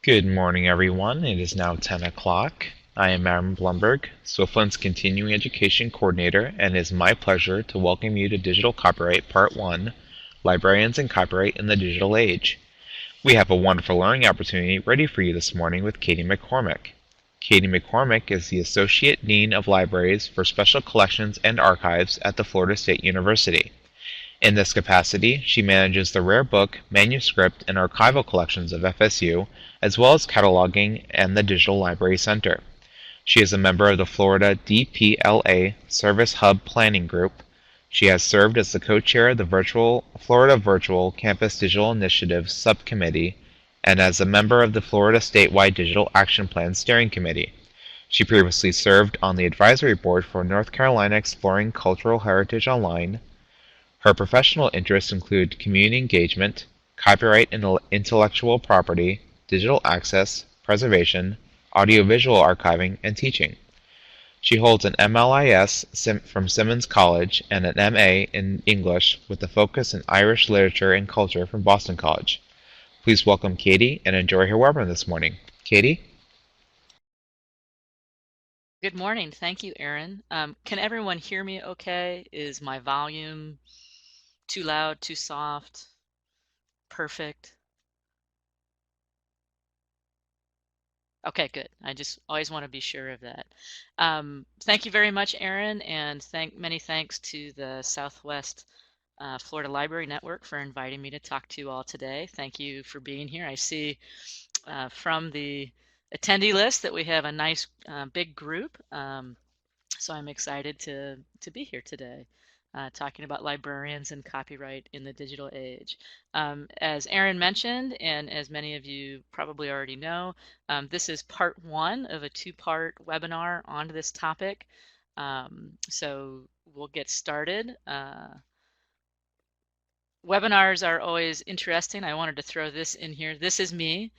Good morning, everyone. It is now 10 o'clock. I am Aaron Blumberg, SWIFTLIN's Continuing Education Coordinator, and it is my pleasure to welcome you to Digital Copyright Part 1, Librarians and Copyright in the Digital Age. We have a wonderful learning opportunity ready for you this morning with Katie McCormick. Katie McCormick is the Associate Dean of Libraries for Special Collections and Archives at the Florida State University. In this capacity, she manages the rare book, manuscript, and archival collections of FSU, as well as cataloging and the Digital Library Center. She is a member of the Florida DPLA Service Hub Planning Group. She has served as the co-chair of the Florida Virtual Campus Digital Initiative Subcommittee and as a member of the Florida Statewide Digital Action Plan Steering Committee. She previously served on the advisory board for North Carolina Exploring Cultural Heritage Online. Her professional interests include community engagement, copyright and intellectual property, digital access, preservation, audiovisual archiving, and teaching. She holds an MLIS from Simmons College and an MA in English with a focus in Irish literature and culture from Boston College. Please welcome Katie and enjoy her webinar this morning. Katie? Good morning. Thank you, Aaron. Can everyone hear me okay? Is my volume too loud, too soft? Perfect? Okay, good. I just always want to be sure of that. Thank you very much, Aaron, and many thanks to the Southwest Florida Library Network for inviting me to talk to you all today. Thank you for being here. I see from the attendee list that we have a nice big group. So I'm excited to be here today, talking about librarians and copyright in the digital age. As Aaron mentioned, and as many of you probably already know, this is part one of a two-part webinar on this topic. So we'll get started. Webinars are always interesting. I wanted to throw this in here. This is me,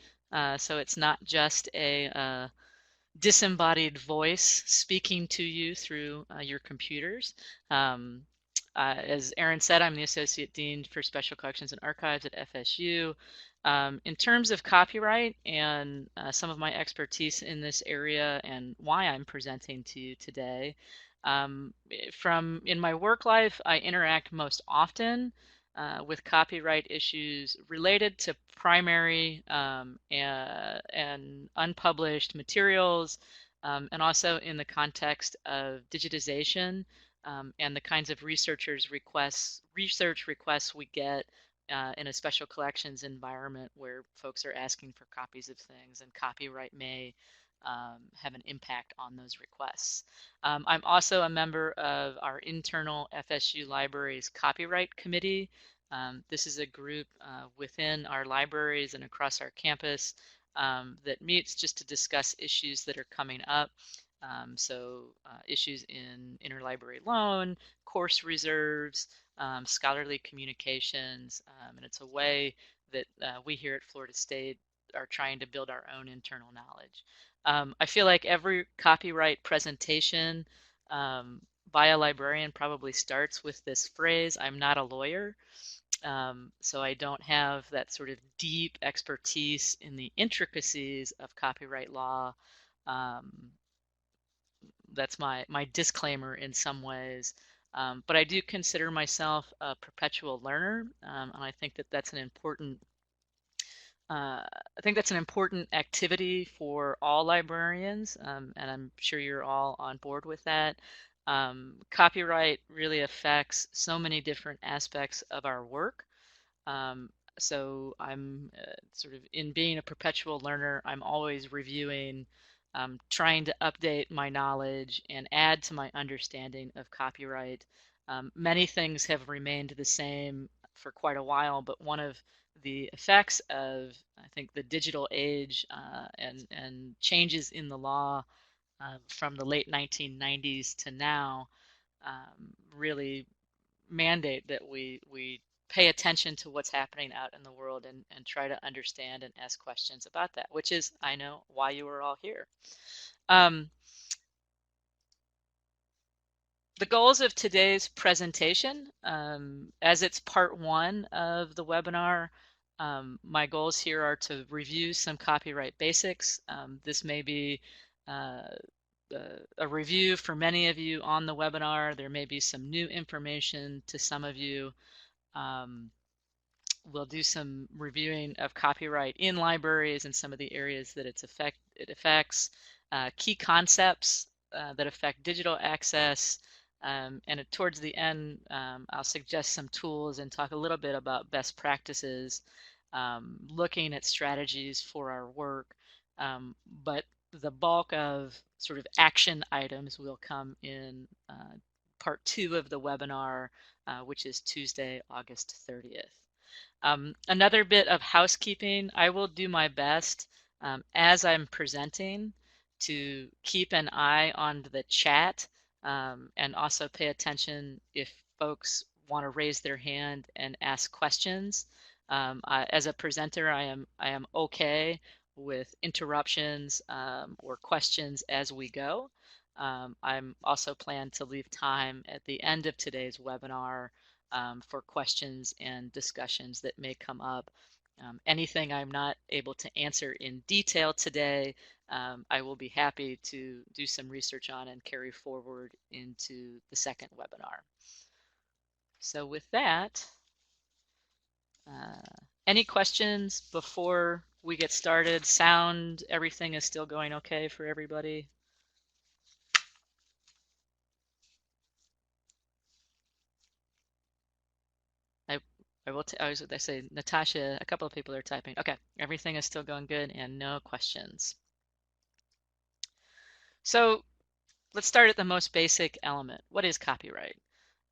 so it's not just a disembodied voice speaking to you through your computers. As Aaron said, I'm the Associate Dean for Special Collections and Archives at FSU. In terms of copyright and some of my expertise in this area and why I'm presenting to you today, in my work life, I interact most often with copyright issues related to primary and unpublished materials, and also in the context of digitization and the kinds of research requests we get in a special collections environment where folks are asking for copies of things, and copyright may have an impact on those requests. I'm also a member of our internal FSU Libraries Copyright Committee. This is a group within our libraries and across our campus that meets just to discuss issues that are coming up. Issues in interlibrary loan, course reserves, scholarly communications, and it's a way that we here at Florida State are trying to build our own internal knowledge. I feel like every copyright presentation by a librarian probably starts with this phrase, "I'm not a lawyer." So I don't have that sort of deep expertise in the intricacies of copyright law. That's my disclaimer in some ways. But I do consider myself a perpetual learner, and I think that that's an important activity for all librarians, and I'm sure you're all on board with that. Copyright really affects so many different aspects of our work. So I'm sort of, in being a perpetual learner, I'm always reviewing, trying to update my knowledge and add to my understanding of copyright. Many things have remained the same for quite a while, but one of the effects of, I think, the digital age and changes in the law from the late 1990s to now really mandate that we pay attention to what's happening out in the world and try to understand and ask questions about that, which is, I know, why you are all here. The goals of today's presentation, as it's part one of the webinar, My goals here are to review some copyright basics. This may be a review for many of you on the webinar. There may be some new information to some of you. We'll do some reviewing of copyright in libraries and some of the areas that it affects, key concepts that affect digital access, and towards the end, I'll suggest some tools and talk a little bit about best practices, looking at strategies for our work. But the bulk of sort of action items will come in part 2 of the webinar, which is Tuesday, August 30th. Another bit of housekeeping, I will do my best as I'm presenting to keep an eye on the chat and also pay attention if folks want to raise their hand and ask questions. As a presenter, I am okay with interruptions or questions as we go. I'm also plan to leave time at the end of today's webinar for questions and discussions that may come up. Anything I'm not able to answer in detail today, I will be happy to do some research on and carry forward into the second webinar. So with that, any questions before we get started? Sound, everything is still going okay for everybody? I was I say Natasha, a couple of people are typing. Okay, everything is still going good and no questions. So let's start at the most basic element. What is copyright?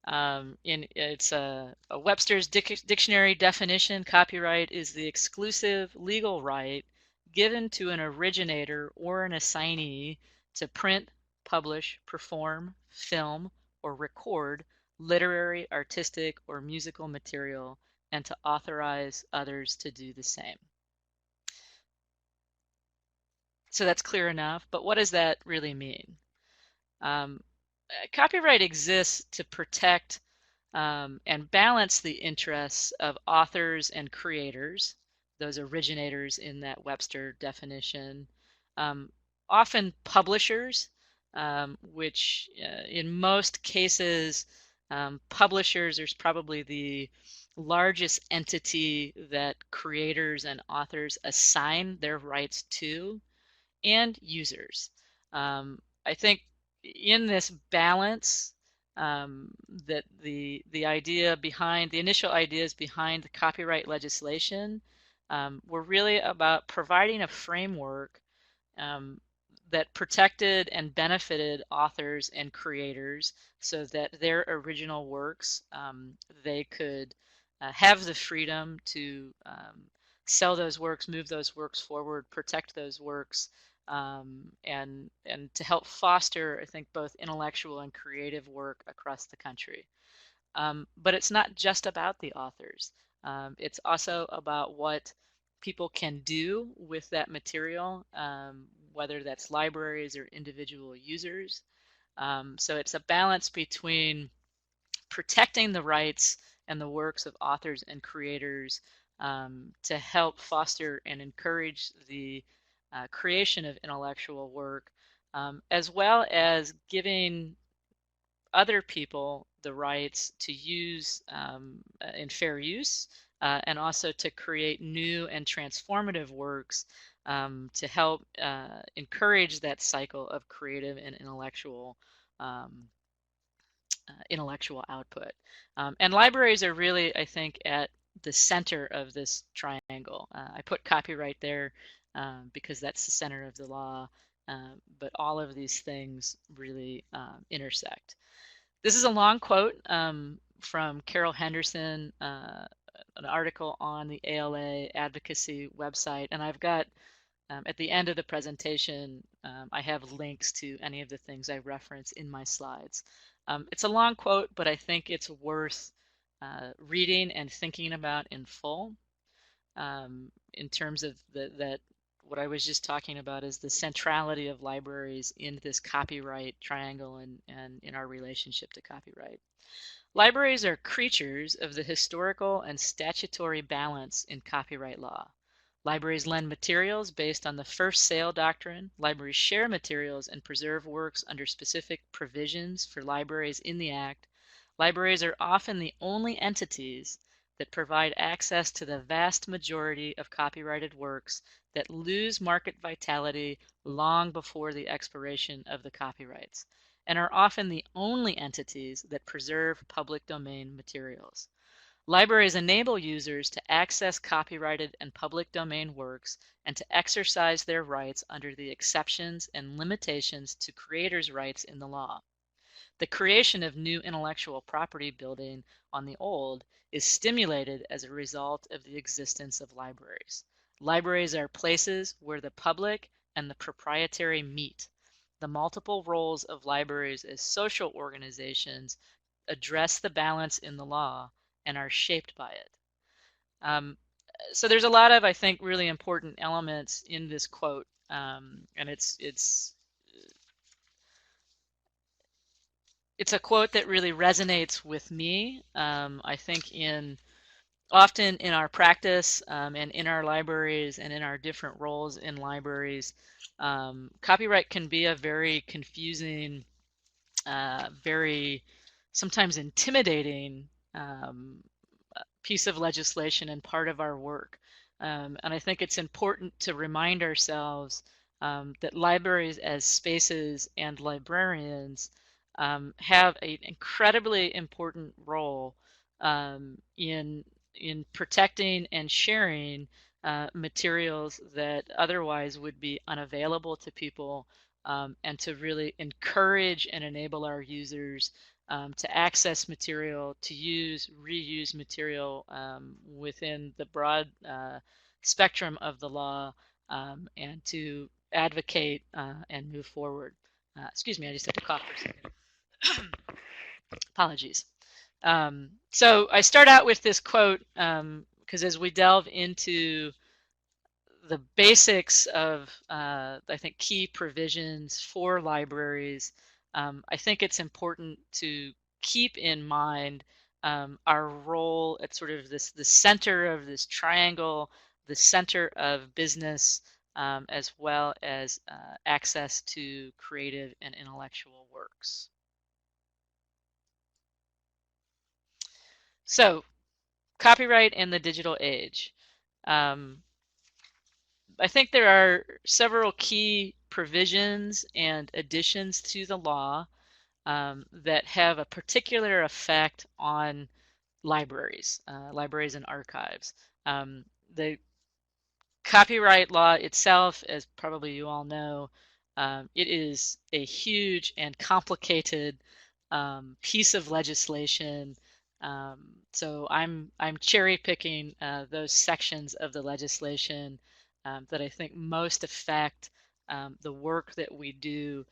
It's a Webster's dictionary definition. Copyright is the exclusive legal right given to an originator or an assignee to print, publish, perform, film, or record literary, artistic, or musical material, and to authorize others to do the same. So that's clear enough, but what does that really mean? Copyright exists to protect and balance the interests of authors and creators, those originators in that Webster definition, often publishers, which in most cases, publishers is probably the largest entity that creators and authors assign their rights to, and users. I think in this balance, that the idea behind the initial ideas behind the copyright legislation were really about providing a framework that protected and benefited authors and creators so that their original works, they could have the freedom to sell those works, move those works forward, protect those works, and to help foster, I think, both intellectual and creative work across the country. But it's not just about the authors. It's also about what people can do with that material, whether that's libraries or individual users. So it's a balance between protecting the rights and the works of authors and creators to help foster and encourage the creation of intellectual work, as well as giving other people the rights to use in fair use, and also to create new and transformative works to help encourage that cycle of creative and intellectual output. And libraries are really, I think, at the center of this triangle. I put copyright there because that's the center of the law, but all of these things really intersect. This is a long quote from Carol Henderson, an article on the ALA advocacy website, and I've got at the end of the presentation, I have links to any of the things I reference in my slides. It's a long quote, but I think it's worth reading and thinking about in full in terms of that what I was just talking about is the centrality of libraries in this copyright triangle and in our relationship to copyright. Libraries are creatures of the historical and statutory balance in copyright law. Libraries lend materials based on the first sale doctrine. Libraries share materials and preserve works under specific provisions for libraries in the Act. Libraries are often the only entities that provide access to the vast majority of copyrighted works that lose market vitality long before the expiration of the copyrights, and are often the only entities that preserve public domain materials. Libraries enable users to access copyrighted and public domain works and to exercise their rights under the exceptions and limitations to creators' rights in the law. The creation of new intellectual property building on the old is stimulated as a result of the existence of libraries. Libraries are places where the public and the proprietary meet. The multiple roles of libraries as social organizations address the balance in the law and are shaped by it. So there's a lot of, I think, really important elements in this quote, and it's a quote that really resonates with me. I think often in our practice and in our libraries and in our different roles in libraries, copyright can be a very confusing, very sometimes intimidating piece of legislation and part of our work. And I think it's important to remind ourselves that libraries as spaces and librarians have an incredibly important role in protecting and sharing materials that otherwise would be unavailable to people, and to really encourage and enable our users to access material, to reuse material within the broad spectrum of the law, and to advocate and move forward. Excuse me, I just had to cough for a second. Apologies. So I start out with this quote because as we delve into the basics of, I think, key provisions for libraries, I think it's important to keep in mind our role at sort of the center of this triangle, the center of business, as well as access to creative and intellectual works. So, copyright in the digital age. I think there are several key provisions and additions to the law that have a particular effect on libraries, libraries and archives. The copyright law itself, as probably you all know, it is a huge and complicated piece of legislation. So I'm cherry picking those sections of the legislation that I think most affect the work that we do,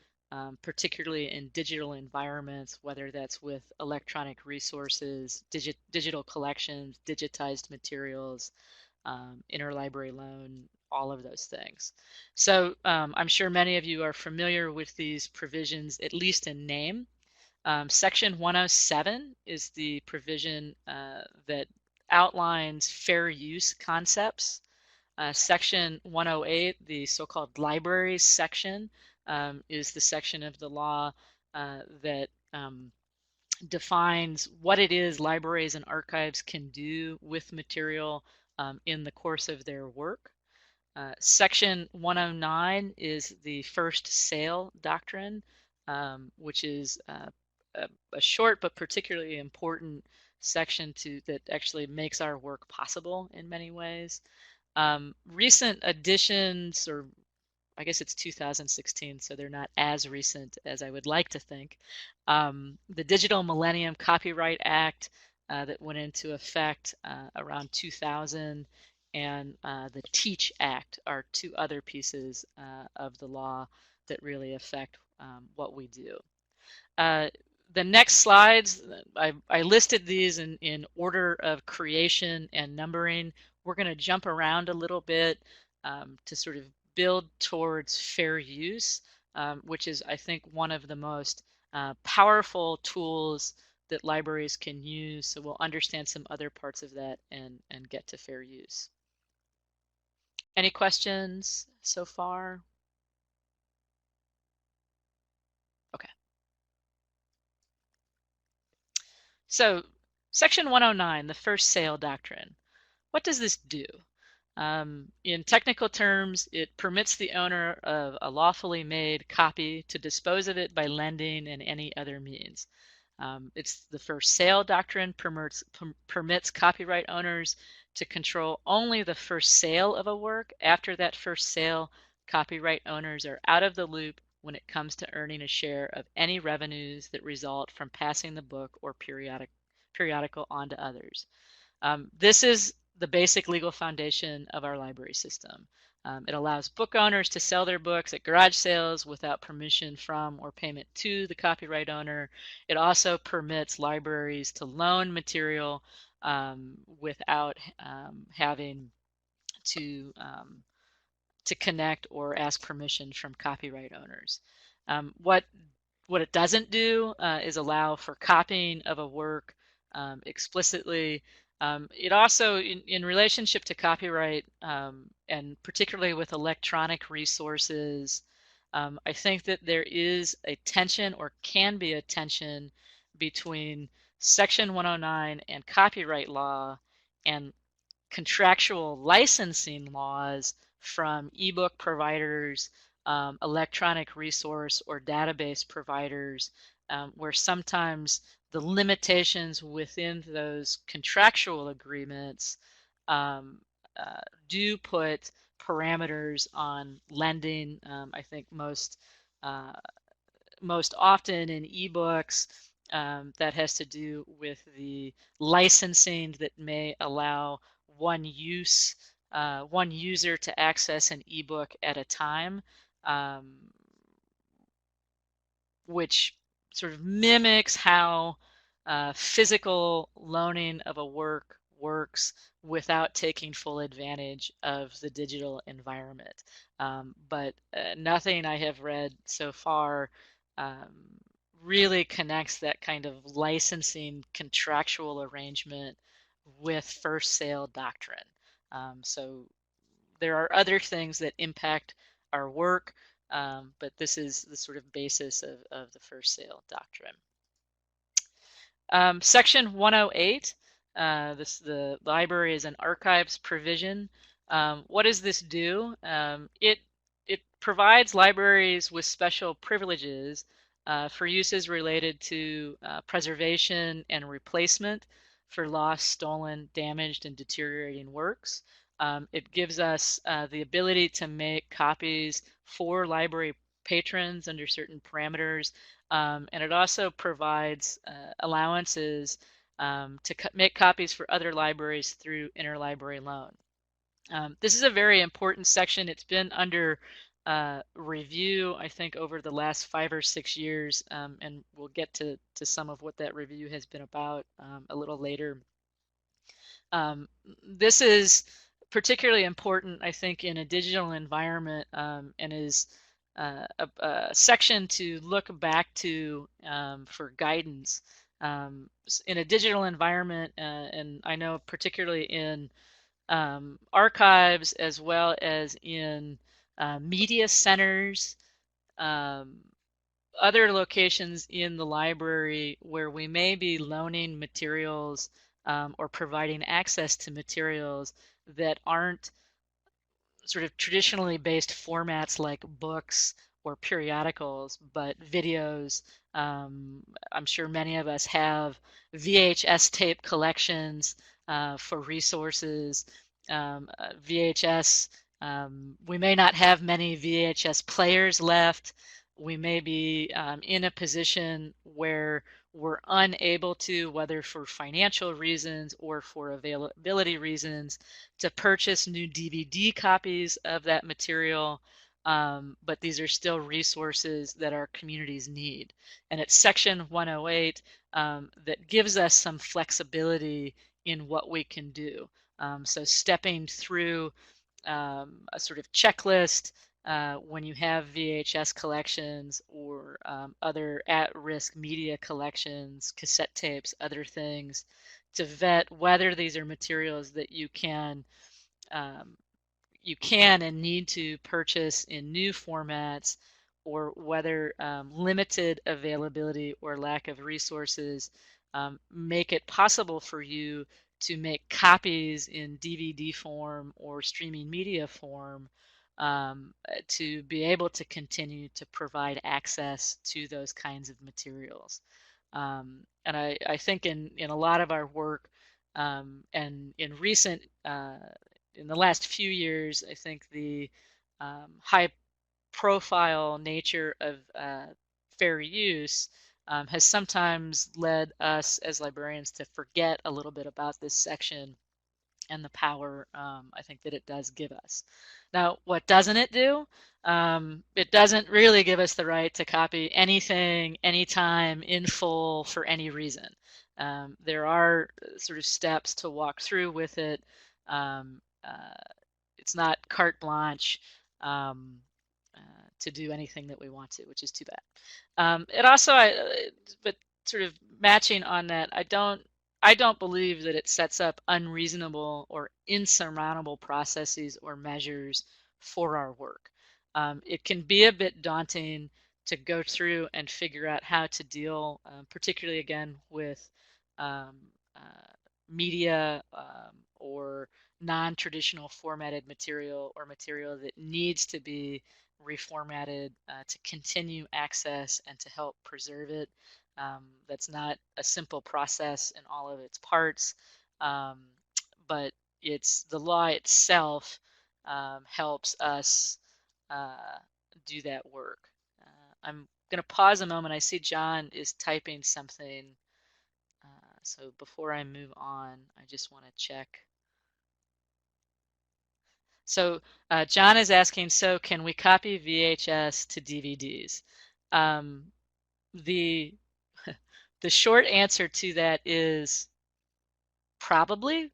particularly in digital environments, whether that's with electronic resources, digital collections, digitized materials, interlibrary loan, all of those things. So I'm sure many of you are familiar with these provisions, at least in name. Section 107 is the provision that outlines fair use concepts. Section 108, the so-called libraries section, is the section of the law that defines what it is libraries and archives can do with material in the course of their work. Section 109 is the first sale doctrine, which is a short but particularly important section that actually makes our work possible in many ways. Recent additions, or I guess it's 2016, so they're not as recent as I would like to think. The Digital Millennium Copyright Act that went into effect around 2000, and the Teach Act are two other pieces of the law that really affect what we do. The next slides, I listed these in order of creation and numbering. We're going to jump around a little bit to sort of build towards fair use, which is, I think, one of the most powerful tools that libraries can use. So we'll understand some other parts of that and get to fair use. Any questions so far? Okay. So Section 109, the first sale doctrine. What does this do? In technical terms, it permits the owner of a lawfully made copy to dispose of it by lending and any other means. It's the first sale doctrine permits copyright owners to control only the first sale of a work. After that first sale, copyright owners are out of the loop when it comes to earning a share of any revenues that result from passing the book or periodical on to others. This is the basic legal foundation of our library system. It allows book owners to sell their books at garage sales without permission from or payment to the copyright owner. It also permits libraries to loan material without having to connect or ask permission from copyright owners. What it doesn't do is allow for copying of a work explicitly. It also, in relationship to copyright, and particularly with electronic resources, I think that there is a tension, or can be a tension, between Section 109 and copyright law and contractual licensing laws from ebook providers, electronic resource or database providers, where sometimes the limitations within those contractual agreements do put parameters on lending. I think most often in ebooks, that has to do with the licensing that may allow one user to access an ebook at a time, which sort of mimics how physical loaning of a work works without taking full advantage of the digital environment. But nothing I have read so far really connects that kind of licensing contractual arrangement with first sale doctrine. So there are other things that impact our work, but this is the sort of basis of the first sale doctrine. Section 108, the library and archives provision. What does this do? It provides libraries with special privileges for uses related to preservation and replacement for lost, stolen, damaged, and deteriorating works. It gives us the ability to make copies for library patrons under certain parameters, and it also provides allowances to make copies for other libraries through interlibrary loan. This is a very important section. It's been under review, I think, over the last 5 or 6 years, and we'll get to some of what that review has been about a little later. This is particularly important, I think, in a digital environment, and is a section to look back to for guidance. In a digital environment, and I know particularly in archives as well as in media centers, other locations in the library where we may be loaning materials or providing access to materials that aren't sort of traditionally based formats like books or periodicals, but videos. I'm sure many of us have VHS tape collections for resources. VHS, we may not have many VHS players left. We may be in a position where we're unable to, whether for financial reasons or for availability reasons, to purchase new DVD copies of that material, but these are still resources that our communities need. And it's Section 108 that gives us some flexibility in what we can do. So stepping through a sort of checklist when you have VHS collections or other at-risk media collections, cassette tapes, other things, to vet whether these are materials that um, you can and need to purchase in new formats, or whether limited availability or lack of resources make it possible for you to make copies in DVD form or streaming media form, to be able to continue to provide access to those kinds of materials. And I think in a lot of our work, and in recent in the last few years, I think the high profile nature of fair use has sometimes led us as librarians to forget a little bit about this section and the power I think that it does give us. Now, what doesn't it do? It doesn't really give us the right to copy anything, anytime, in full, for any reason. There are sort of steps to walk through with it. Um, it's not carte blanche um, uh, to do anything that we want to, which is too bad. It also, but sort of matching on that, I don't believe that it sets up unreasonable or insurmountable processes or measures for our work. It can be a bit daunting to go through and figure out how to deal, particularly again with um, uh, media or non-traditional formatted material, or material that needs to be reformatted to continue access and to help preserve it. That's not a simple process in all of its parts, um, but it's the law itself helps us do that work. I'm going to pause a moment. I see John is typing something. So before I move on, I just want to check. So John is asking, so can we copy VHS to DVDs? The the short answer to that is probably,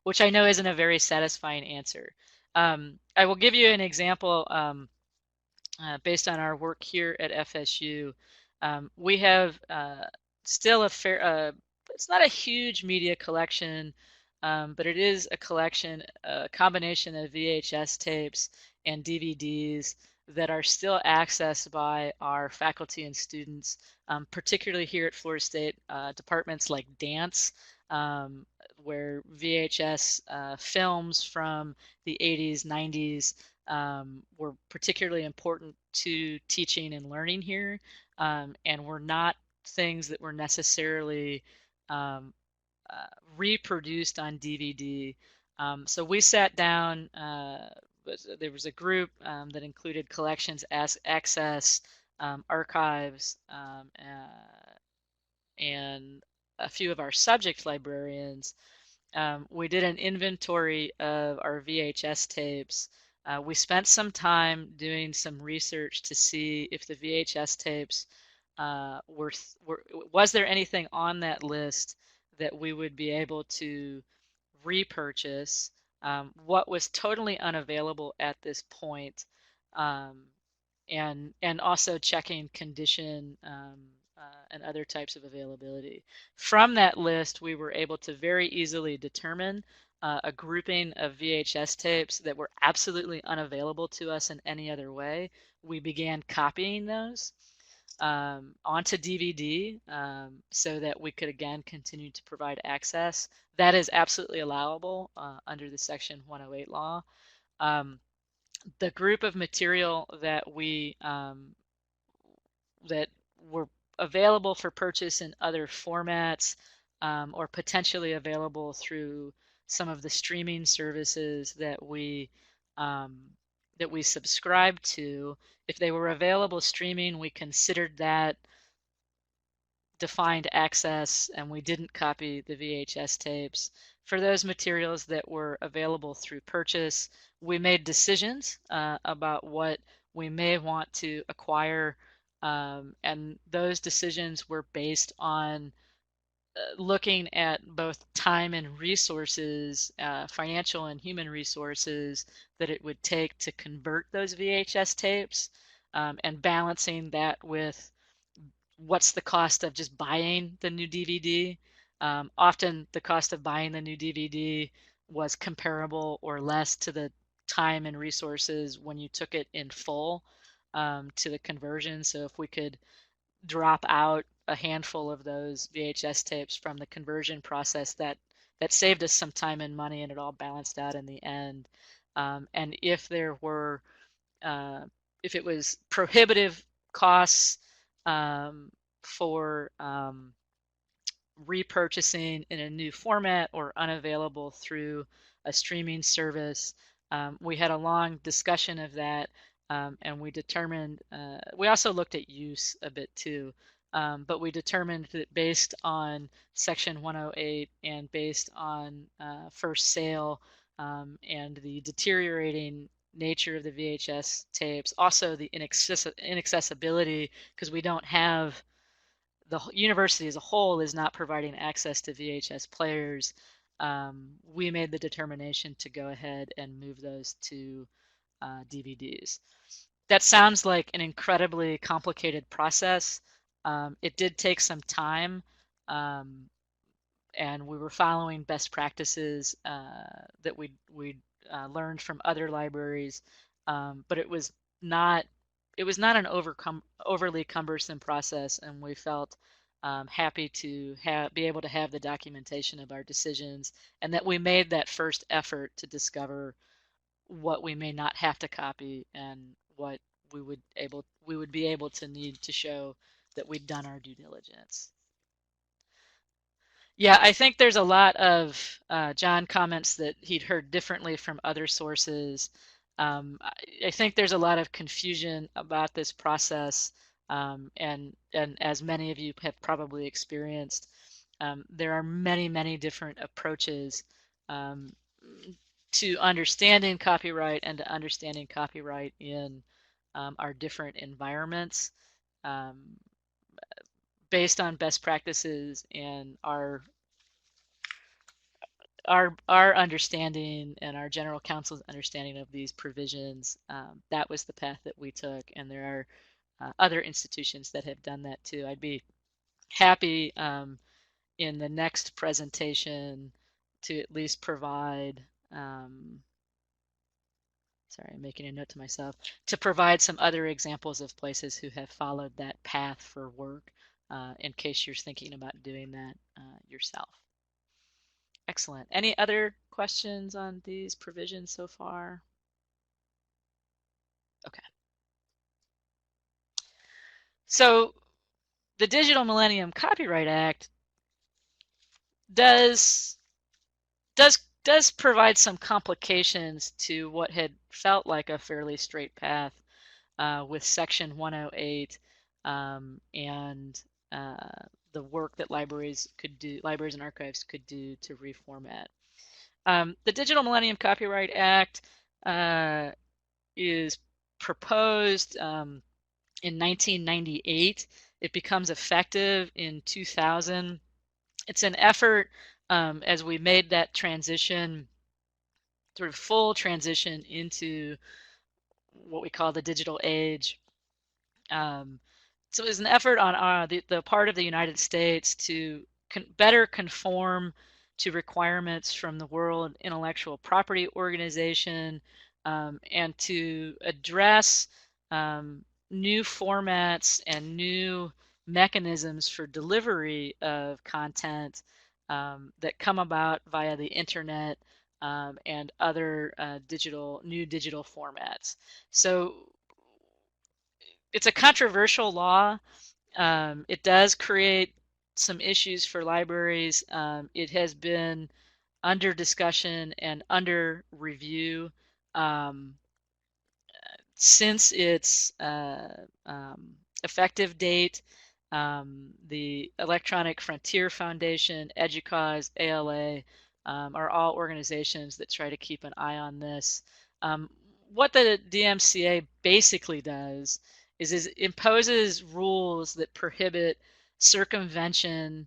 which I know isn't a very satisfying answer. I will give you an example based on our work here at FSU. We have still a fair, it's not a huge media collection, but it is a collection, a combination of VHS tapes and DVDs that are still accessed by our faculty and students, particularly here at Florida State, departments like dance, where VHS films from the 80s, 90s were particularly important to teaching and learning here, and were not things that were necessarily um, reproduced on DVD. So we sat down, there was a group that included collections, access, archives, and a few of our subject librarians. We did an inventory of our VHS tapes. We spent some time doing some research to see if the VHS tapes was there anything on that list that we would be able to repurchase, what was totally unavailable at this point, um, and also checking condition and other types of availability. From that list, we were able to very easily determine a grouping of VHS tapes that were absolutely unavailable to us in any other way. We began copying those onto DVD so that we could again continue to provide access. That is absolutely allowable under the Section 108 law. The group of material that that were available for purchase in other formats, or potentially available through some of the streaming services that we subscribe to. If they were available streaming, we considered that defined access, and we didn't copy the VHS tapes. For those materials that were available through purchase, we made decisions about what we may want to acquire, and those decisions were based on looking at both time and resources, financial and human resources that it would take to convert those VHS tapes, and balancing that with what's the cost of just buying the new DVD. Often the cost of buying the new DVD was comparable or less to the time and resources when you took it in full, to the conversion. So if we could drop out a handful of those VHS tapes from the conversion process, that saved us some time and money, and it all balanced out in the end. And if there were, if it was prohibitive costs, for repurchasing in a new format or unavailable through a streaming service, we had a long discussion of that, and we determined, we also looked at use a bit too, but we determined that based on Section 108 and based on first sale, and the deteriorating nature of the VHS tapes, also the inaccessibility, because we don't have, the university as a whole is not providing access to VHS players. We made the determination to go ahead and move those to DVDs. That sounds like an incredibly complicated process. It did take some time, and we were following best practices that we learned from other libraries, but it was not an overly cumbersome process, and we felt happy to be able to have the documentation of our decisions, and that we made that first effort to discover what we may not have to copy and what we would be able to need to show that we'd done our due diligence. Yeah, I think there's a lot of John comments that he'd heard differently from other sources. I think there's a lot of confusion about this process, and as many of you have probably experienced, there are many different approaches to understanding copyright and to understanding copyright in our different environments, based on best practices and our understanding and our general counsel's understanding of these provisions. That was the path that we took, and there are other institutions that have done that too. I'd be happy in the next presentation to at least provide, sorry, I'm making a note to myself, to provide some other examples of places who have followed that path for work, in case you're thinking about doing that yourself. Excellent. Any other questions on these provisions so far? Okay. So the Digital Millennium Copyright Act does provide some complications to what had felt like a fairly straight path with Section 108, and the work that libraries and archives could do to reformat. The Digital Millennium Copyright Act is proposed in 1998. It becomes effective in 2000. It's an effort, as we made that transition, sort of full transition into what we call the digital age. So it was an effort on the part of the United States to better conform to requirements from the World Intellectual Property Organization, and to address new formats and new mechanisms for delivery of content that come about via the internet, and other new digital formats. So it's a controversial law. It does create some issues for libraries. It has been under discussion and under review since its effective date. The Electronic Frontier Foundation, EDUCAUSE, ALA are all organizations that try to keep an eye on this. What the DMCA basically does is imposes rules that prohibit circumvention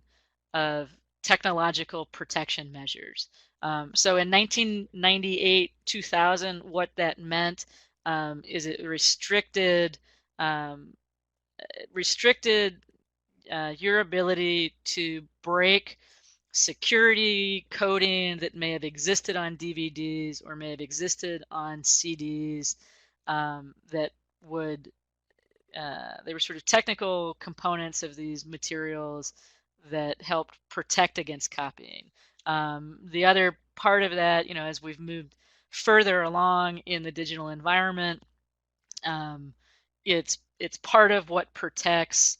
of technological protection measures. So in 1998-2000, what that meant is it restricted your ability to break security coding that may have existed on DVDs or may have existed on CDs that would they were sort of technical components of these materials that helped protect against copying. The other part of that, as we've moved further along in the digital environment, it's part of what protects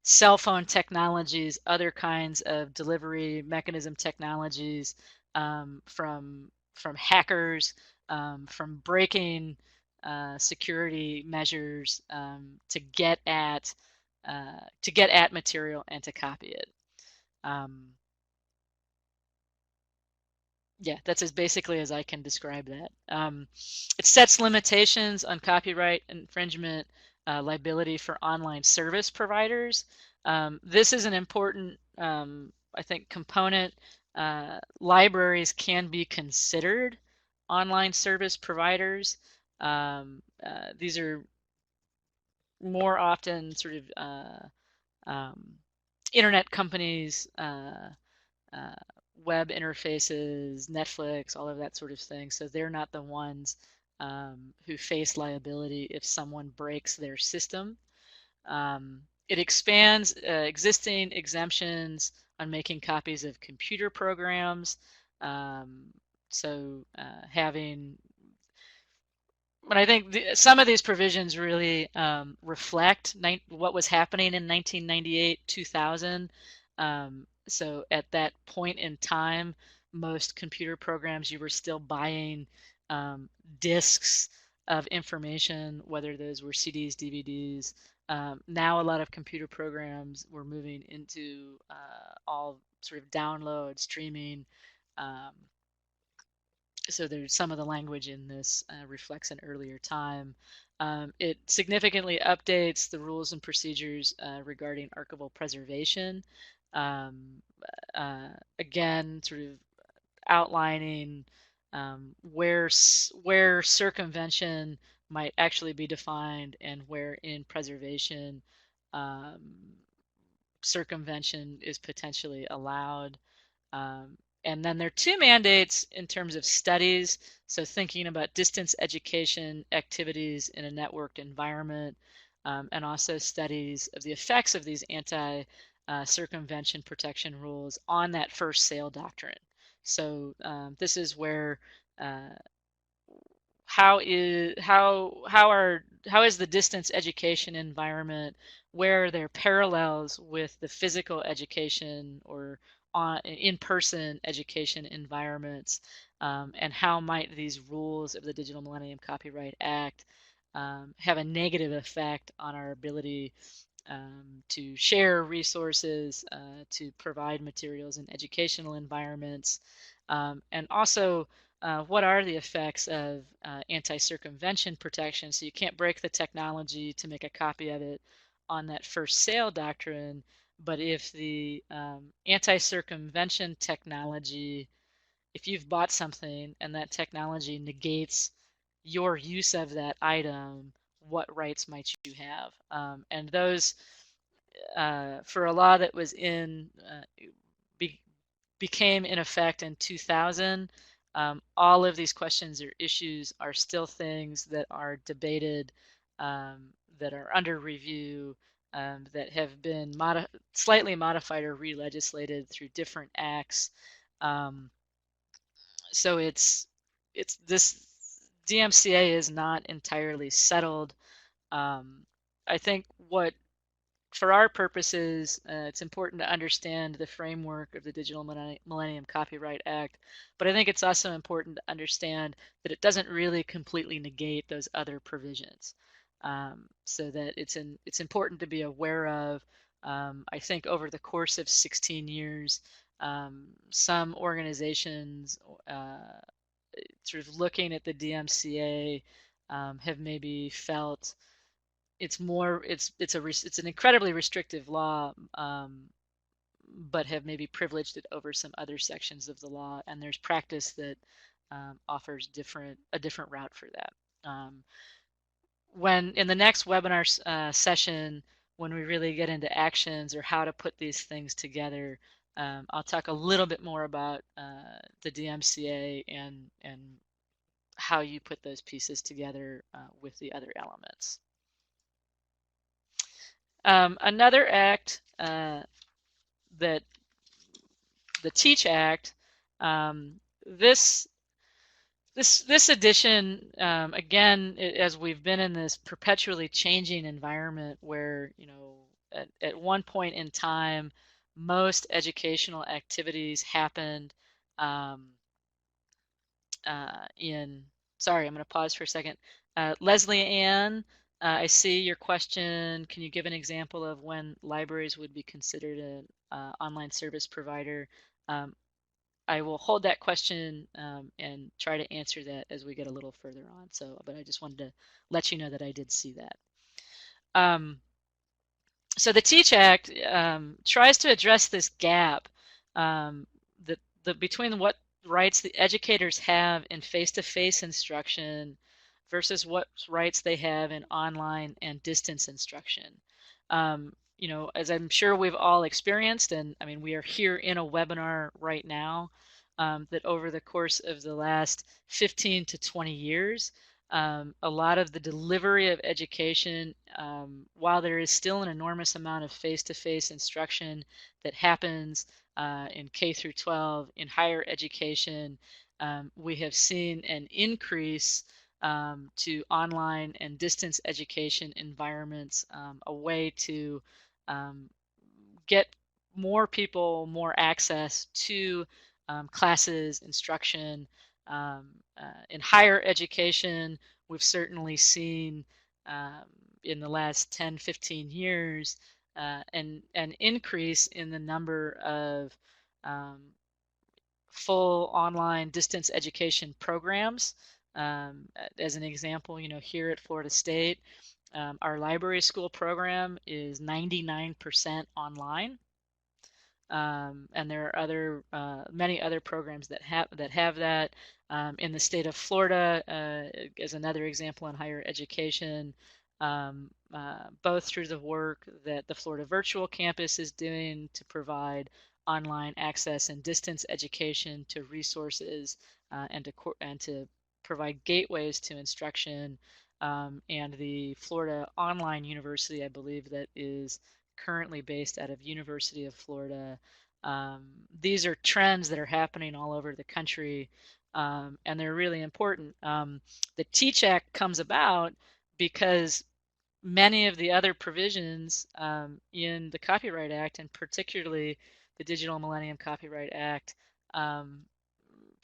cell phone technologies, other kinds of delivery mechanism technologies from hackers, from breaking security measures to get at material and to copy it. Yeah, that's as basically as I can describe that. It sets limitations on copyright infringement liability for online service providers. This is an important, I think, component. Libraries can be considered online service providers. These are more often sort of internet companies, web interfaces, Netflix, all of that sort of thing. So they're not the ones who face liability if someone breaks their system. It expands existing exemptions on making copies of computer programs. But I think some of these provisions really reflect what was happening in 1998-2000. So at that point in time, most computer programs, you were still buying disks of information, whether those were CDs, DVDs. Now a lot of computer programs were moving into all sort of download, streaming. So there's some of the language in this reflects an earlier time. It significantly updates the rules and procedures regarding archival preservation. Again, sort of outlining where circumvention might actually be defined and where in preservation circumvention is potentially allowed. And then there are two mandates in terms of studies. So thinking about distance education activities in a networked environment, and also studies of the effects of these anti-circumvention protection rules on that first sale doctrine. So this is where how is the distance education environment, where are there parallels with the physical education or in-person education environments, and how might these rules of the Digital Millennium Copyright Act have a negative effect on our ability to share resources, to provide materials in educational environments, and also what are the effects of anti-circumvention protection? So you can't break the technology to make a copy of it on that first sale doctrine, but if the anti-circumvention technology, if you've bought something and that technology negates your use of that item, what rights might you have? And those, for a law that was became in effect in 2000, all of these questions or issues are still things that are debated, that are under review, that have been slightly modified or re-legislated through different acts. So it's this DMCA is not entirely settled. I think for our purposes, it's important to understand the framework of the Digital Millennium Copyright Act, but I think it's also important to understand that it doesn't really completely negate those other provisions. So that it's important to be aware of. I think over the course of 16 years, some organizations sort of looking at the DMCA have maybe felt it's an incredibly restrictive law, but have maybe privileged it over some other sections of the law, and there's practice that offers a different route for that. When in the next webinar session, when we really get into actions or how to put these things together, I'll talk a little bit more about the DMCA and how you put those pieces together with the other elements. Another act that the Teach Act, this edition, again, as we've been in this perpetually changing environment where, you know, at one point in time, most educational activities happened sorry, I'm going to pause for a second. Leslie Ann, I see your question. Can you give an example of when libraries would be considered an online service provider? I will hold that question and try to answer that as we get a little further on. But I just wanted to let you know that I did see that. So the Teach Act tries to address this gap between what rights the educators have in face-to-face instruction versus what rights they have in online and distance instruction. You know, as I'm sure we've all experienced, and I mean, we are here in a webinar right now, that over the course of the last 15 to 20 years, a lot of the delivery of education, while there is still an enormous amount of face-to-face instruction that happens in K through 12, in higher education, we have seen an increase to online and distance education environments, a way to get more people more access to classes, instruction. In higher education, we've certainly seen in the last 10, 15 years an increase in the number of full online distance education programs. As an example, you know, here at Florida State, our library school program is 99% online. And there are many other programs that have that. In the state of Florida, as another example in higher education, both through the work that the Florida Virtual Campus is doing to provide online access and distance education to resources and to provide gateways to instruction, and the Florida Online University, I believe, that is currently based out of University of Florida. These are trends that are happening all over the country, and they're really important. The Teach Act comes about because many of the other provisions in the Copyright Act, and particularly the Digital Millennium Copyright Act,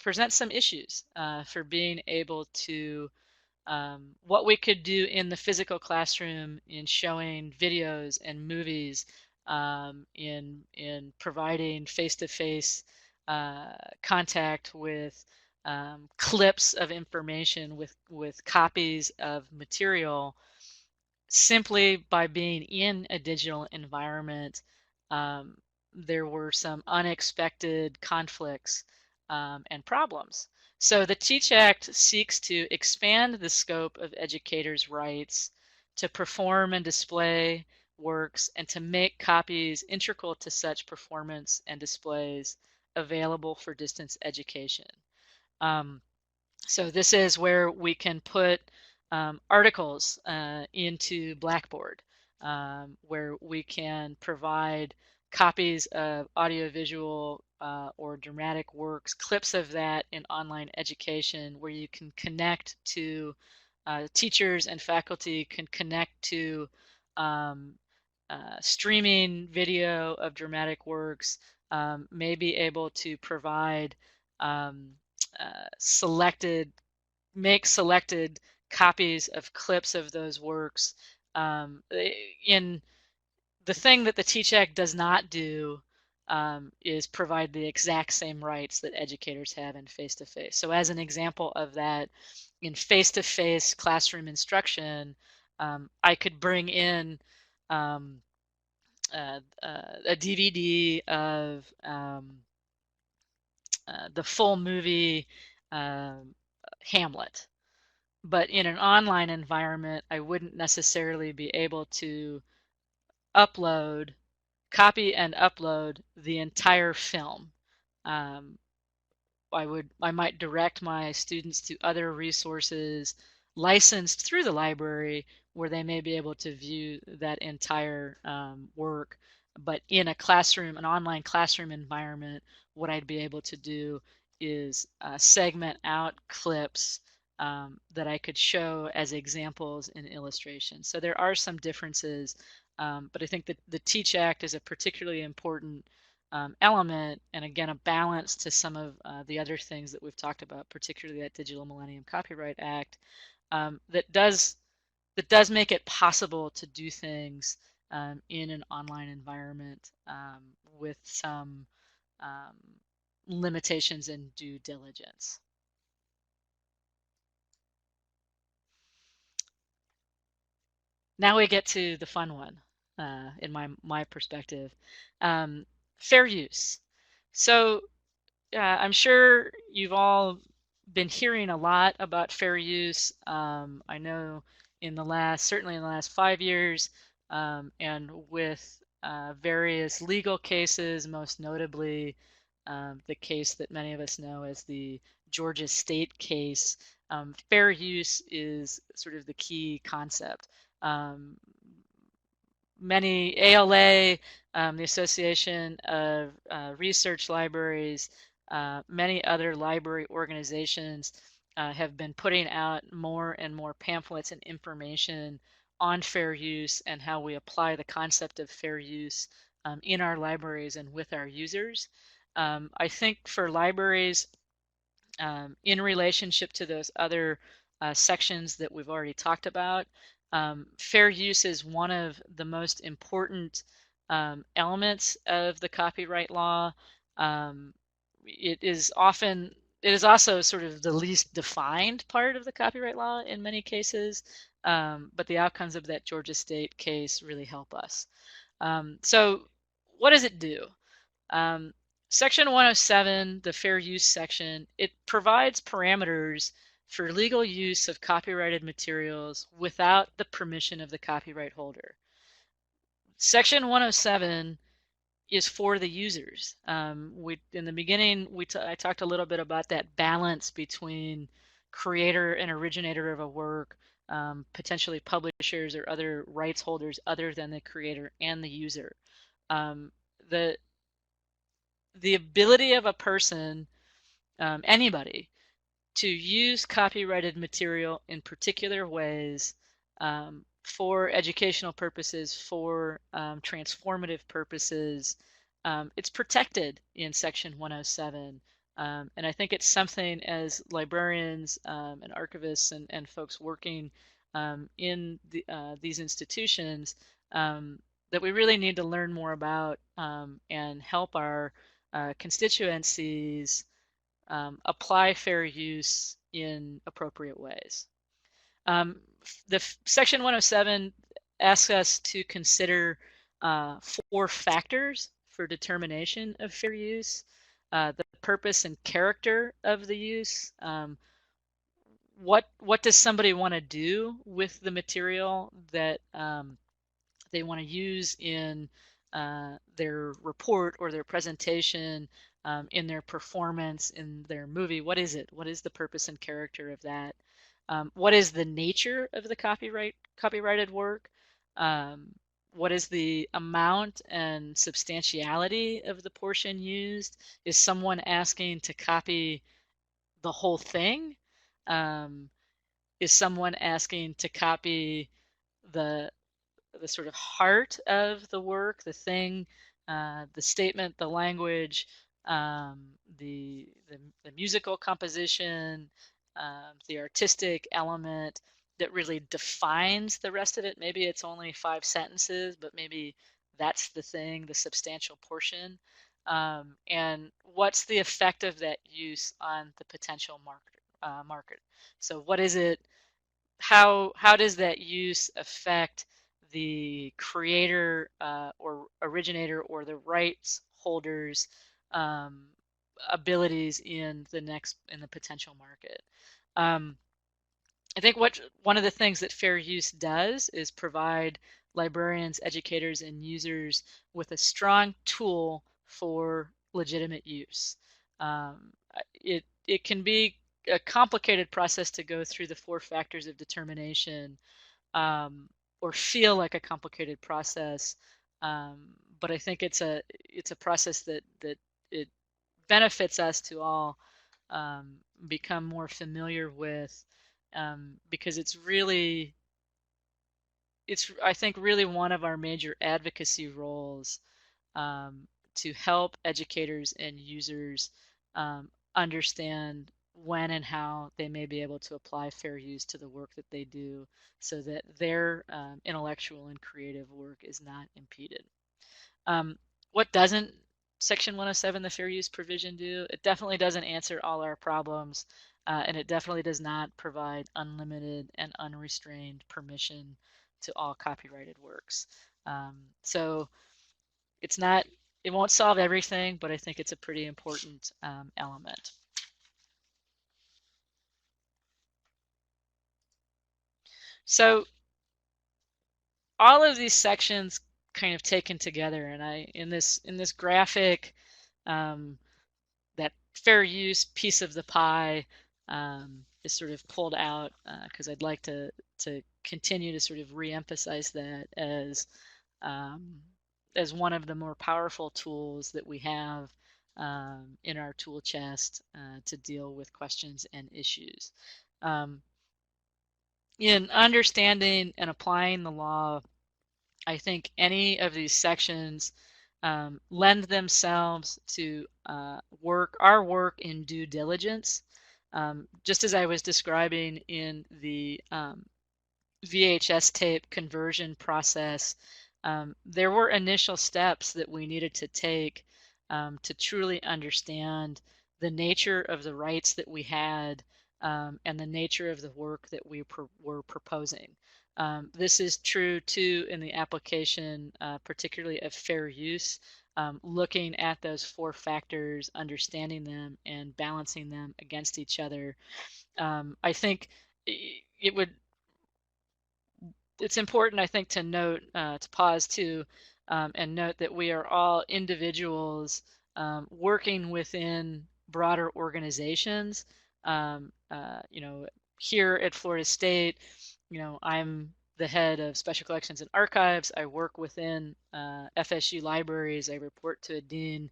present some issues for being able to what we could do in the physical classroom in showing videos and movies, in providing face-to-face contact with clips of information, with copies of material, simply by being in a digital environment. There were some unexpected conflicts and problems. So the Teach Act seeks to expand the scope of educators' rights to perform and display works and to make copies integral to such performance and displays available for distance education. So this is where we can put articles into Blackboard, where we can provide copies of audiovisual or dramatic works, clips of that in online education, where you can connect to teachers and faculty can connect to streaming video of dramatic works, may be able to provide selected copies of clips of those works. In the thing that the Teach Act does not do is provide the exact same rights that educators have in face-to-face. So as an example of that, in face-to-face classroom instruction, I could bring in a DVD of the full movie Hamlet. But in an online environment, I wouldn't necessarily be able to upload, copy and upload the entire film. Um, I might direct my students to other resources licensed through the library where they may be able to view that entire work. But in a classroom, an online classroom environment, what I'd be able to do is segment out clips that I could show as examples in illustrations. So there are some differences, but I think that the Teach Act is a particularly important element, and again, a balance to some of the other things that we've talked about, particularly that Digital Millennium Copyright Act, that does make it possible to do things in an online environment with some um, limitations and due diligence. Now we get to the fun one, in my perspective, fair use. So I'm sure you've all been hearing a lot about fair use. I know certainly in the last 5 years, and with various legal cases, most notably the case that many of us know as the Georgia State case, fair use is sort of the key concept. Um, Many ALA, the Association of Research Libraries, many other library organizations have been putting out more and more pamphlets and information on fair use and how we apply the concept of fair use in our libraries and with our users. I think for libraries, in relationship to those other sections that we've already talked about, fair use is one of the most important elements of the copyright law. Um, it is also sort of the least defined part of the copyright law in many cases, but the outcomes of that Georgia State case really help us. So what does it do? Um, Section 107, the fair use section, it provides parameters for legal use of copyrighted materials without the permission of the copyright holder. Section 107 is for the users. In the beginning, I talked a little bit about that balance between creator and originator of a work, potentially publishers or other rights holders other than the creator and the user. Um, the the ability of a person, anybody, to use copyrighted material in particular ways for educational purposes, for transformative purposes, it's protected in Section 107. And I think it's something as librarians and archivists and folks working in these institutions that we really need to learn more about and help our constituencies apply fair use in appropriate ways. The Section 107 asks us to consider 4 factors for determination of fair use: the purpose and character of the use. What does somebody want to do with the material that they want to use in their report or their presentation, in their performance, in their movie? What is it? What is the purpose and character of that? What is the nature of the copyrighted work? What is the amount and substantiality of the portion used? Is someone asking to copy the whole thing? Is someone asking to copy the sort of heart of the work, the thing, the statement, the language, the musical composition, the artistic element that really defines the rest of it? Maybe it's only 5 sentences, but maybe that's the thing, the substantial portion. And what's the effect of that use on the potential market? So what is it? How does that use affect the creator or originator or the rights holders abilities in the potential market. I think one of the things that fair use does is provide librarians, educators, and users with a strong tool for legitimate use. It can be a complicated process to go through the 4 factors of determination, or feel like a complicated process, but I think it's a process that it benefits us to all become more familiar with, because it's I think really one of our major advocacy roles, to help educators and users understand when and how they may be able to apply fair use to the work that they do, so that their intellectual and creative work is not impeded. What doesn't Section 107, the fair use provision, do? It definitely doesn't answer all our problems, and it definitely does not provide unlimited and unrestrained permission to all copyrighted works. So it won't solve everything, but I think it's a pretty important element. So all of these sections kind of taken together, and in this graphic, that fair use piece of the pie is sort of pulled out because I'd like to continue to sort of reemphasize that as one of the more powerful tools that we have in our tool chest to deal with questions and issues. In understanding and applying the law, I think any of these sections lend themselves to our work in due diligence. Just as I was describing in the VHS tape conversion process, there were initial steps that we needed to take to truly understand the nature of the rights that we had and the nature of the work that we were proposing. This is true too in the application, particularly of fair use, looking at those 4 factors, understanding them, and balancing them against each other. I think it's important, I think, to note, to pause too, and note that we are all individuals working within broader organizations. Here at Florida State, I'm the head of Special Collections and Archives. I work within FSU Libraries. I report to a dean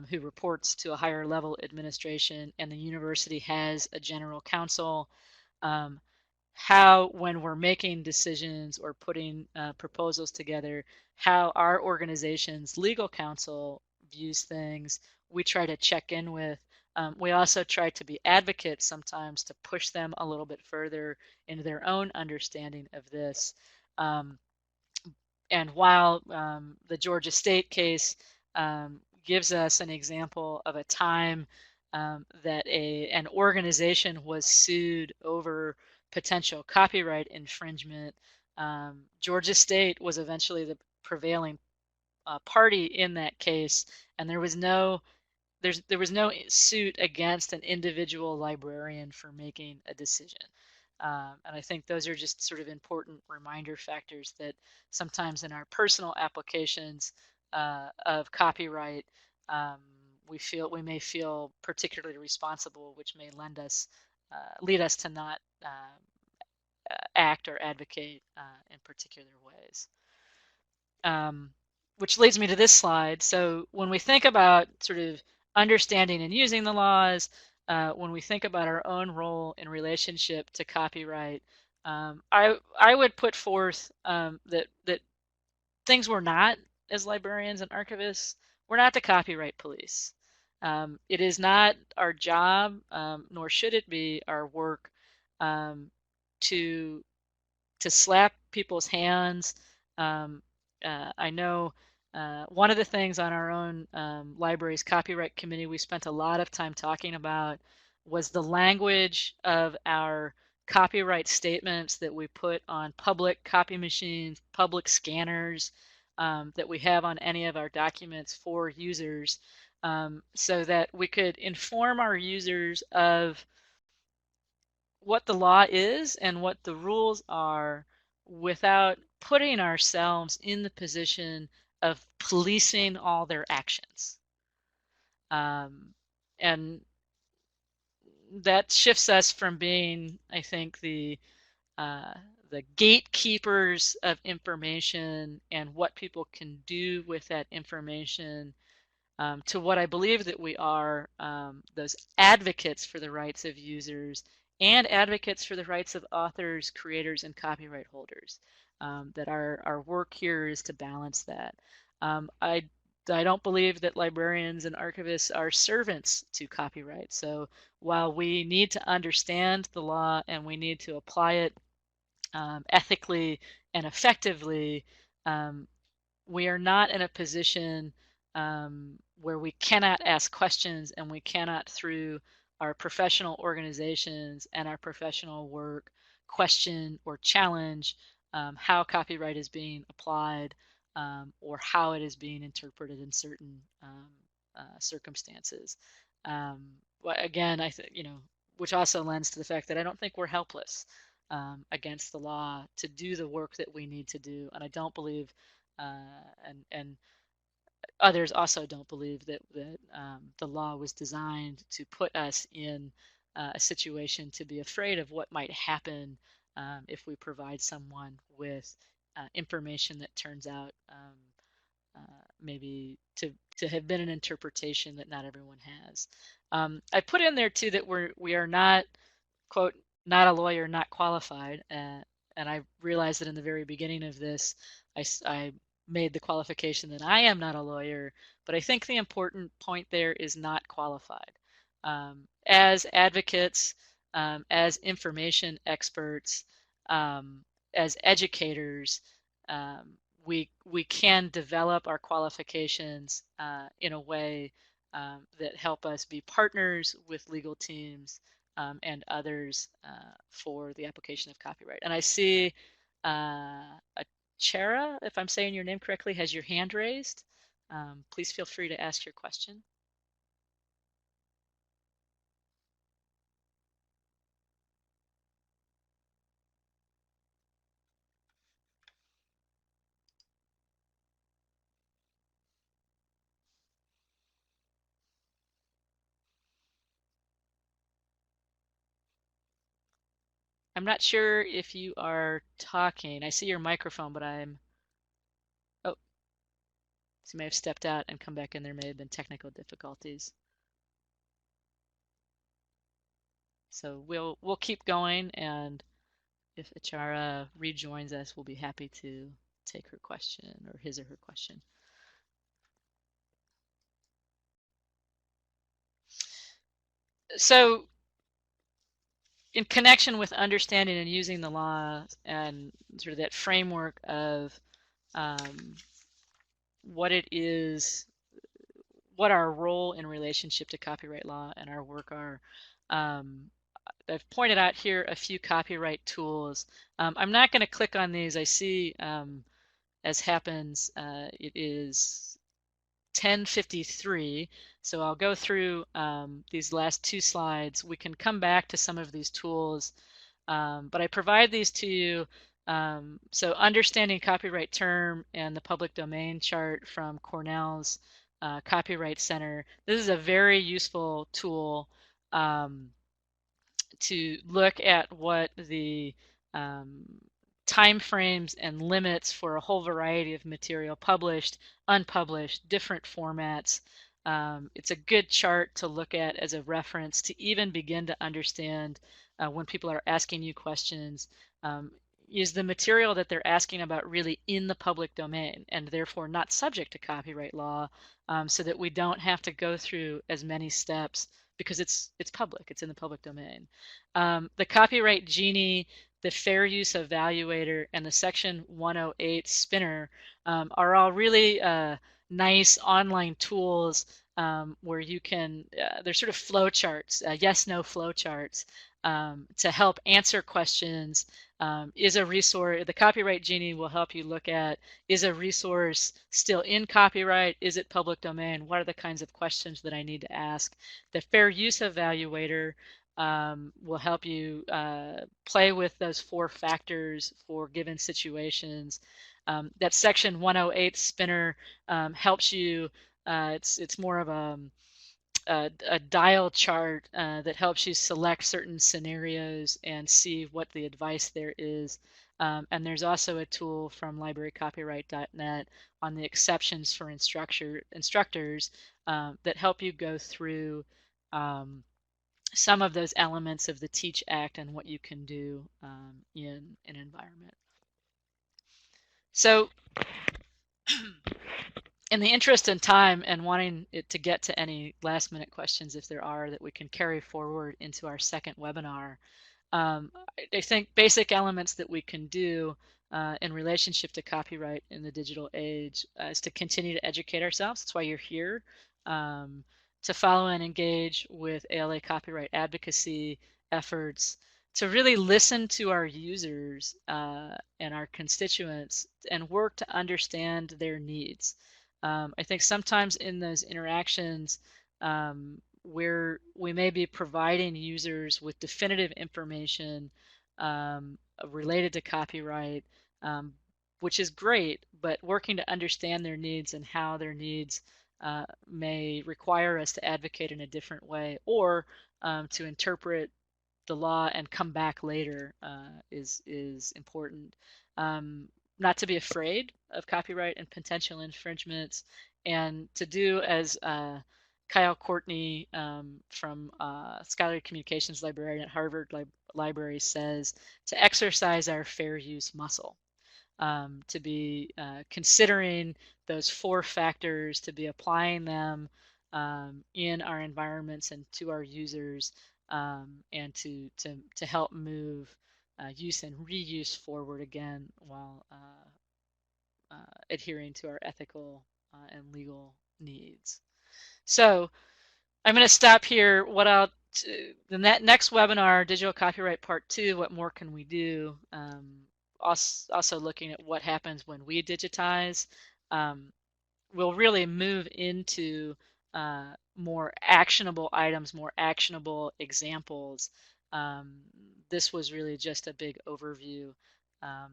who reports to a higher level administration, and the university has a general counsel. When we're making decisions or putting proposals together, how our organization's legal counsel views things, we try to check in with. We also try to be advocates sometimes to push them a little bit further into their own understanding of this. And while the Georgia State case gives us an example of a time that an organization was sued over potential copyright infringement, Georgia State was eventually the prevailing party in that case, and there was no suit against an individual librarian for making a decision. And I think those are just sort of important reminder factors that sometimes in our personal applications of copyright, we may feel particularly responsible, which may lead us to not act or advocate in particular ways. Which leads me to this slide. So when we think about sort of understanding and using the laws, when we think about our own role in relationship to copyright, I would put forth that things we're not, as librarians and archivists, we're not the copyright police. It is not our job, nor should it be our work, to slap people's hands. I know one of the things on our own library's copyright committee we spent a lot of time talking about was the language of our copyright statements that we put on public copy machines, public scanners that we have on any of our documents for users, so that we could inform our users of what the law is and what the rules are without putting ourselves in the position of policing all their actions. And that shifts us from being, I think, the gatekeepers of information and what people can do with that information, to what I believe that we are, those advocates for the rights of users and advocates for the rights of authors, creators, and copyright holders. That our work here is to balance that. I don't believe that librarians and archivists are servants to copyright. So while we need to understand the law and we need to apply it ethically and effectively, we are not in a position where we cannot ask questions and we cannot, through our professional organizations and our professional work, question or challenge how copyright is being applied, or how it is being interpreted in certain circumstances. Again, which also lends to the fact that I don't think we're helpless against the law to do the work that we need to do, and I don't believe, and others also don't believe that the law was designed to put us in a situation to be afraid of what might happen if we provide someone with information that turns out maybe to have been an interpretation that not everyone has. I put in there too that we are not, quote, not a lawyer, not qualified, and I realized that in the very beginning of this, I made the qualification that I am not a lawyer, but I think the important point there is not qualified. As advocates, as information experts, as educators, we can develop our qualifications in a way that help us be partners with legal teams and others for the application of copyright. And I see Chara, if I'm saying your name correctly, has your hand raised. Please feel free to ask your question. I'm not sure if you are talking. I see your microphone, but oh, so you may have stepped out and come back in. There may have been technical difficulties. So we'll keep going, and if Achara rejoins us, we'll be happy to take her question or his or her question. So in connection with understanding and using the law and sort of that framework of what it is, what our role in relationship to copyright law and our work are, I've pointed out here a few copyright tools. I'm not going to click on these. I see, as happens, it is 10:53, so I'll go through these last two slides. We can come back to some of these tools, but I provide these to you. So understanding copyright term and the public domain chart from Cornell's Copyright Center. This is a very useful tool to look at what the time frames and limits for a whole variety of material, published, unpublished, different formats. It's a good chart to look at as a reference to even begin to understand when people are asking you questions, is the material that they're asking about really in the public domain and therefore not subject to copyright law, so that we don't have to go through as many steps because it's public, it's in the public domain. The Copyright Genie, the Fair Use Evaluator, and the Section 108 Spinner are all really nice online tools where you can, they're sort of flow charts, yes/no flow charts, to help answer questions. Is a resource, the Copyright Genie will help you look at, is a resource still in copyright? Is it public domain? What are the kinds of questions that I need to ask? The Fair Use Evaluator will help you play with those 4 factors for given situations. That Section 108 spinner helps you, it's more of a dial chart that helps you select certain scenarios and see what the advice there is. And there's also a tool from librarycopyright.net on the exceptions for instructors that help you go through some of those elements of the TEACH Act and what you can do in an environment. So in the interest in time and wanting it to get to any last minute questions, if there are, that we can carry forward into our second webinar, I think basic elements that we can do in relationship to copyright in the digital age is to continue to educate ourselves. That's why you're here. To follow and engage with ALA copyright advocacy efforts, to really listen to our users and our constituents and work to understand their needs. I think sometimes in those interactions where we may be providing users with definitive information related to copyright, which is great, but working to understand their needs and how their needs may require us to advocate in a different way, or to interpret the law and come back later is important. Not to be afraid of copyright and potential infringements, and to do as Kyle Courtney from Scholarly Communications Librarian at Harvard Library says, to exercise our fair use muscle. To be considering those 4 factors, to be applying them in our environments and to our users, and to help move use and reuse forward again while adhering to our ethical and legal needs. So I'm going to stop here. The next webinar, Digital Copyright Part 2, what more can we do? Also looking at what happens when we digitize. We'll really move into more actionable items, more actionable examples. This was really just a big overview.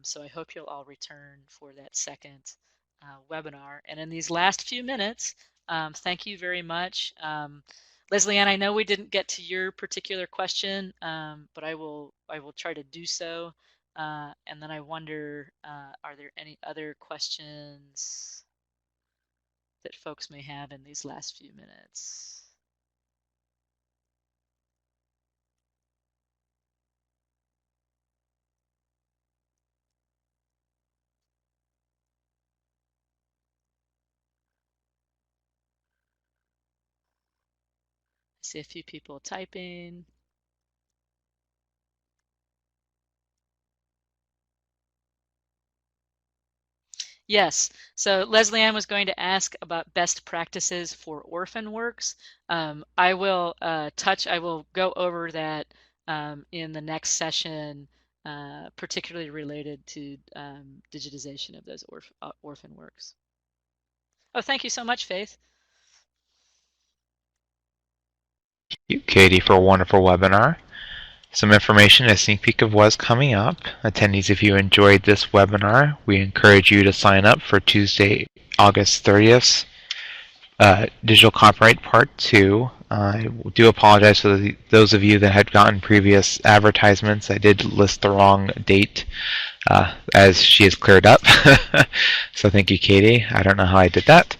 So I hope you'll all return for that second webinar. And in these last few minutes, thank you very much. Leslie Ann, I know we didn't get to your particular question, but I will try to do so. And then I wonder, are there any other questions that folks may have in these last few minutes? I see a few people typing. Yes, so Leslie Ann was going to ask about best practices for orphan works. I will go over that in the next session, particularly related to digitization of those orphan works. Oh, thank you so much, Faith. Thank you, Katie, for a wonderful webinar. Some information, a sneak peek of what's coming up. Attendees, if you enjoyed this webinar, we encourage you to sign up for Tuesday, August 30th, Digital Copyright Part 2. I do apologize for those of you that had gotten previous advertisements. I did list the wrong date as she is cleared up. So thank you, Katie. I don't know how I did that.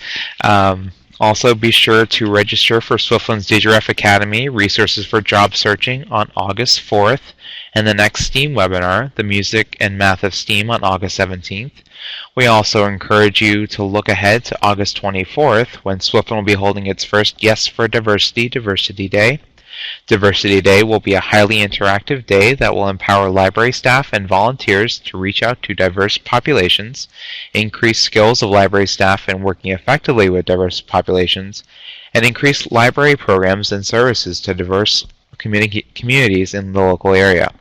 Also, be sure to register for Swiftland's DigiRef Academy Resources for Job Searching on August 4th, and the next STEAM webinar, The Music and Math of STEAM, on August 17th. We also encourage you to look ahead to August 24th, when Swiftland will be holding its first Yes for Diversity Day. Diversity Day will be a highly interactive day that will empower library staff and volunteers to reach out to diverse populations, increase skills of library staff in working effectively with diverse populations, and increase library programs and services to diverse communities in the local area.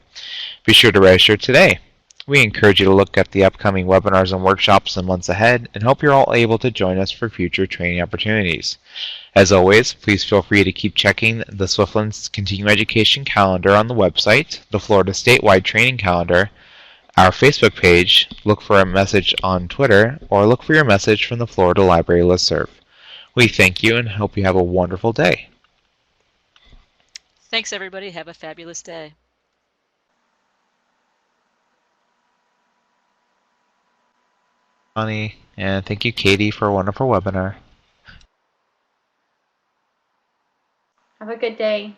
Be sure to register today. We encourage you to look at the upcoming webinars and workshops in the months ahead and hope you're all able to join us for future training opportunities. As always, please feel free to keep checking the Swiftland's Continuing Education calendar on the website, the Florida Statewide Training Calendar, our Facebook page, look for a message on Twitter, or look for your message from the Florida Library listserv. We thank you and hope you have a wonderful day. Thanks, everybody. Have a fabulous day. Bonnie, and thank you, Katie, for a wonderful webinar. Have a good day.